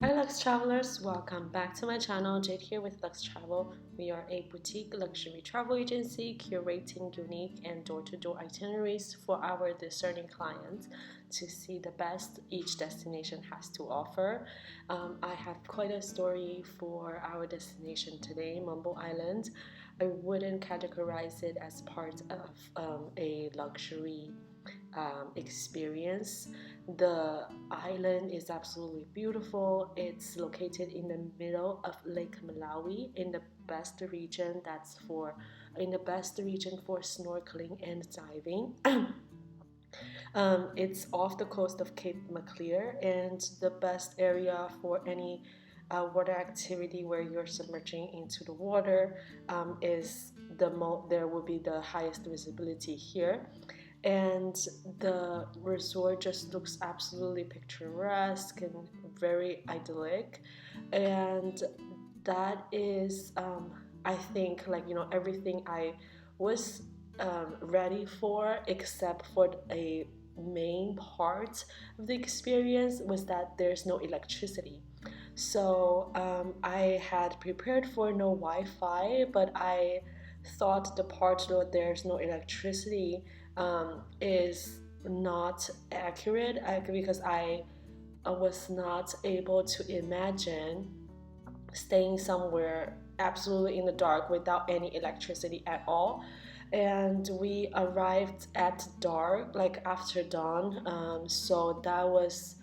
Hi Lux Travelers, welcome back to my channel. Jade here with Lux Travel. We are a boutique luxury travel agency curating unique and door-to-door itineraries for our discerning clients to see the best each destination has to offer. I have quite a story for our destination today, MUMBO Island. I wouldn't categorize it as part of a luxury experience. The island is absolutely beautiful. It's located in the middle of Lake Malawi in the best region for snorkeling and diving. It's off the coast of Cape Maclear and the best area for any water activity where you're submerging into the water is there will be the highest visibility here, and the resort just looks absolutely picturesque and very idyllic. And that is I think, everything I was ready for, except for a main part of the experience was that there's no electricity. So I had prepared for no Wi-Fi, but I thought the part where there's no electricity is not accurate because I was not able to imagine staying somewhere absolutely in the dark without any electricity at all. And we arrived at dark, like after dawn, so that was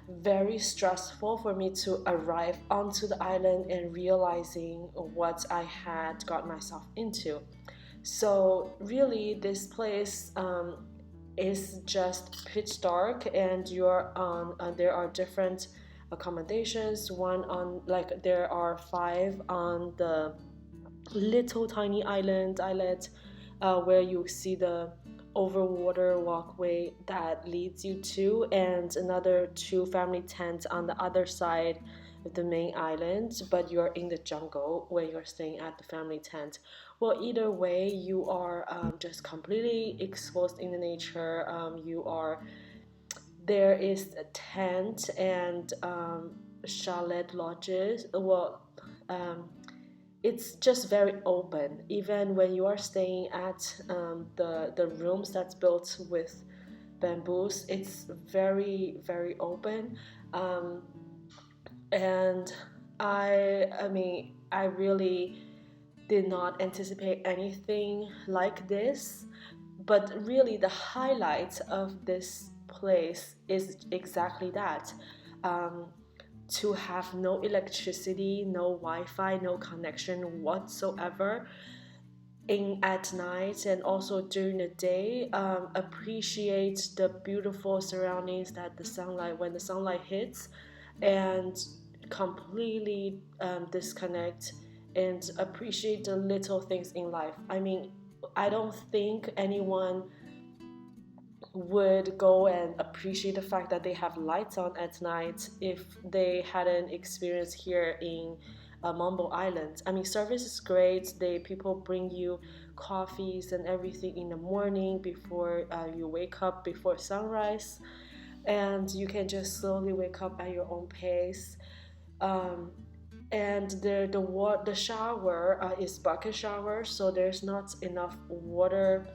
very stressful for me to arrive onto the island and realizing what I had got myself into. So really, this place is just pitch dark, and you're on. There are different accommodations. One on, like, there are five on the little tiny islet where you see the overwater walkway that leads you to, and another two family tents on the other side of the main island, but you're in the jungle where you're staying at the family tent. Well, either way, you are just completely exposed in the nature. There is a tent and chalet lodges. It's just very open. Even when you are staying at the rooms that's built with bamboos, it's very open. Um, and I really did not anticipate anything like this. But really, the highlight of this place is exactly that. Um, to have no electricity, no Wi-Fi, no connection whatsoever in at night and also during the day. Appreciate the beautiful surroundings that the sunlight when the sunlight hits, and completely disconnect and appreciate the little things in life. I don't think anyone would go and appreciate the fact that they have lights on at night if they hadn't experienced here in MUMBO Island. Service is great. People bring you coffees and everything in the morning before you wake up before sunrise, and you can just slowly wake up at your own pace. Um, and the shower is bucket shower, so there's not enough water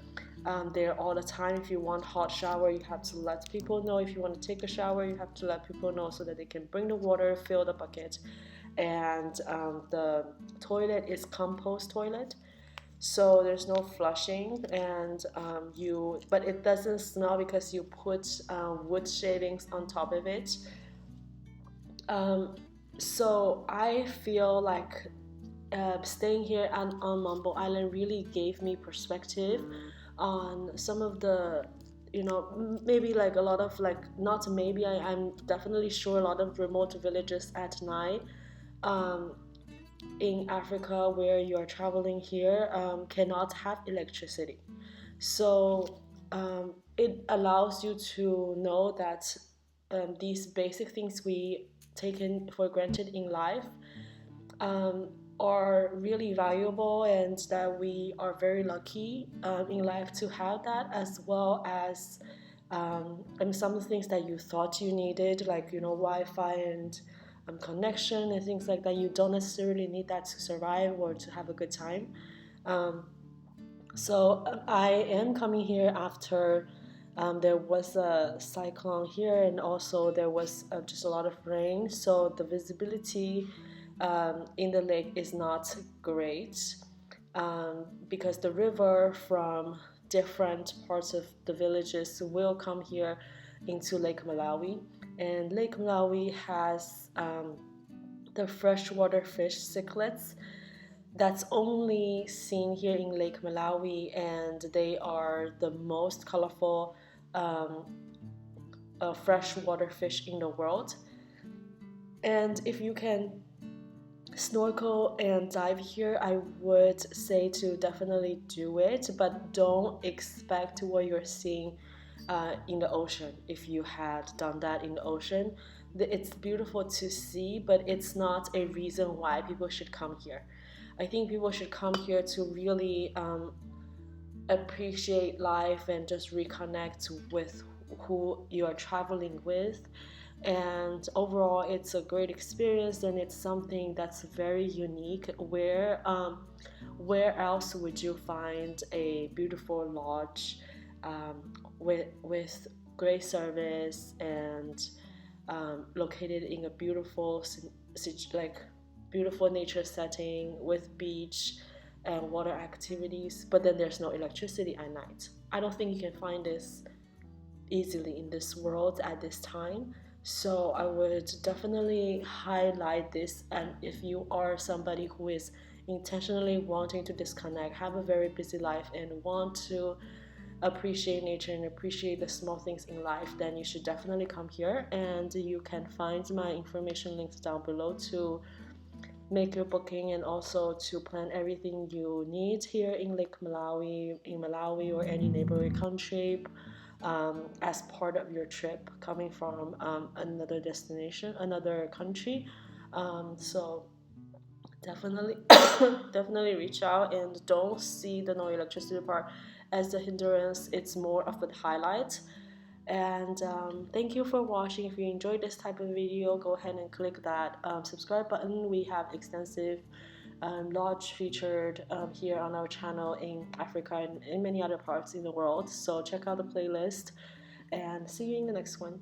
there all the time. If you want hot shower, you have to let people know. If you want to take a shower, you have to let people know so that they can bring the water, fill the bucket. And the toilet is compost toilet, so there's no flushing. And but it doesn't smell because you put wood shavings on top of it. So I feel like staying here on MUMBO Island really gave me perspective on some of the, maybe like a lot of, like, not maybe, I'm definitely sure a lot of remote villages at night um, in Africa where you're traveling here cannot have electricity. So it allows you to know that these basic things we taken for granted in life um, are really valuable, and that we are very lucky in life to have that, as well as and some of the things that you thought you needed, like Wi-Fi and connection and things like that, you don't necessarily need that to survive or to have a good time. Um, so I am coming here after there was a cyclone here, and also there was just a lot of rain, so the visibility in the lake is not great, because the river from different parts of the villages will come here into Lake Malawi, and Lake Malawi has the freshwater fish cichlids that's only seen here in Lake Malawi, and they are the most colorful um, freshwater fish in the world. And if you can snorkel and dive here, I would say to definitely do it, but don't expect what you're seeing in the ocean. If you had done that in the ocean, it's beautiful to see, but it's not a reason why people should come here. I think people should come here to really appreciate life and just reconnect with who you are traveling with. And overall, it's a great experience, and it's something that's very unique. Where else would you find a beautiful lodge with great service and located in a like beautiful nature setting with beach and water activities, but then there's no electricity at night? I don't think you can find this easily in this world at this time. So I would definitely highlight this. And if you are somebody who is intentionally wanting to disconnect, have a very busy life, and want to appreciate nature and appreciate the small things in life, then you should definitely come here. And you can find my information links down below to make your booking and also to plan everything you need here in Malawi, or any neighboring country, as part of your trip coming from another destination, another country. So definitely, definitely reach out, and don't see the no electricity part as the hindrance. It's more of a highlight. And thank you for watching. If you enjoyed this type of video, go ahead and click that subscribe button. We have extensive lodge featured here on our channel in Africa and in many other parts in the world. So check out the playlist, and see you in the next one.